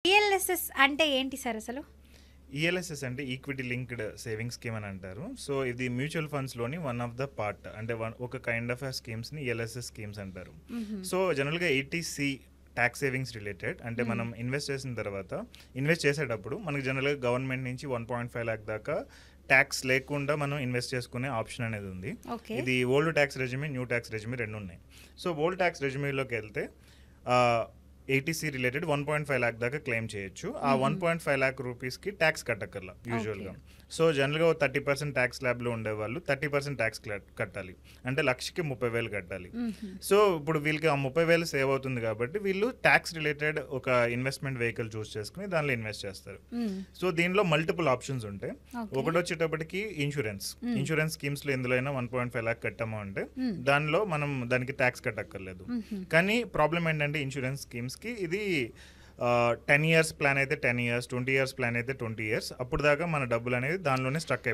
ELSS అంటే ఏంటి sir అసలు? ఈఎల్ఎస్ఎస్ అంటే ఈక్విటీ లింక్డ్ సేవింగ్ స్కీమ్ అని అంటారు. సో ఇది మ్యూచువల్ ఫండ్స్లోని వన్ ఆఫ్ ద పార్ట్, అంటే ఒక కైండ్ ఆఫ్ స్కీమ్స్ని ఈఎల్ఎస్ఎస్ స్కీమ్స్ అంటారు. సో జనరల్గా 80C ట్యాక్స్ సేవింగ్స్ రిలేటెడ్, అంటే మనం ఇన్వెస్ట్ చేసిన తర్వాత ఇన్వెస్ట్ చేసేటప్పుడు మనకి జనరల్గా గవర్నమెంట్ నుంచి 1.5 lakh దాకా ట్యాక్స్ లేకుండా మనం ఇన్వెస్ట్ చేసుకునే ఆప్షన్ అనేది ఉంది. ఓకే. ఇది ఓల్డ్ ట్యాక్స్ రెజిమీ, న్యూ ట్యాక్స్ రెజిమీ రెండు ఉన్నాయి. సో ఓల్డ్ ట్యాక్స్ రెజిమీలోకి వెళ్తే 80C రిలేటెడ్ 1.5 lakh దాకా క్లెయిమ్ చేయొచ్చు. ఆ 1.5 lakh రూపీస్కి ట్యాక్స్ కట్టక్కర్లా యూజువల్గా. సో జనరల్గా 30% ట్యాక్స్ ల్యాబ్లో ఉండేవాళ్ళు 30% ట్యాక్స్ కట్టాలి, అంటే లక్షకి 30,000 కట్టాలి. సో ఇప్పుడు వీళ్ళకి ఆ 30,000 సేవ్ అవుతుంది కాబట్టి వీళ్ళు ట్యాక్స్ రిలేటెడ్ ఒక ఇన్వెస్ట్మెంట్ వెహికల్ చూస్ చేసుకుని దానిలో ఇన్వెస్ట్ చేస్తారు. సో దీనిలో మల్టిపుల్ ఆప్షన్స్ ఉంటాయి. ఒకటి వచ్చేటప్పటికి ఇన్సూరెన్స్ స్కీమ్స్లో ఎందులో అయినా 1.5 lakh కట్టాము అంటే దానిలో మనం దానికి ట్యాక్స్ కట్టక్కర్లేదు. కానీ ప్రాబ్లం ఏంటంటే ఇన్సూరెన్స్ స్కీమ్స్కి ఇది 10 years ప్లాన్ అయితే 10 years, 20 years ప్లాన్ అయితే 20 years, అప్పుడు దాకా మన డబ్బులు అనేది దానిలోనే స్ట్రక్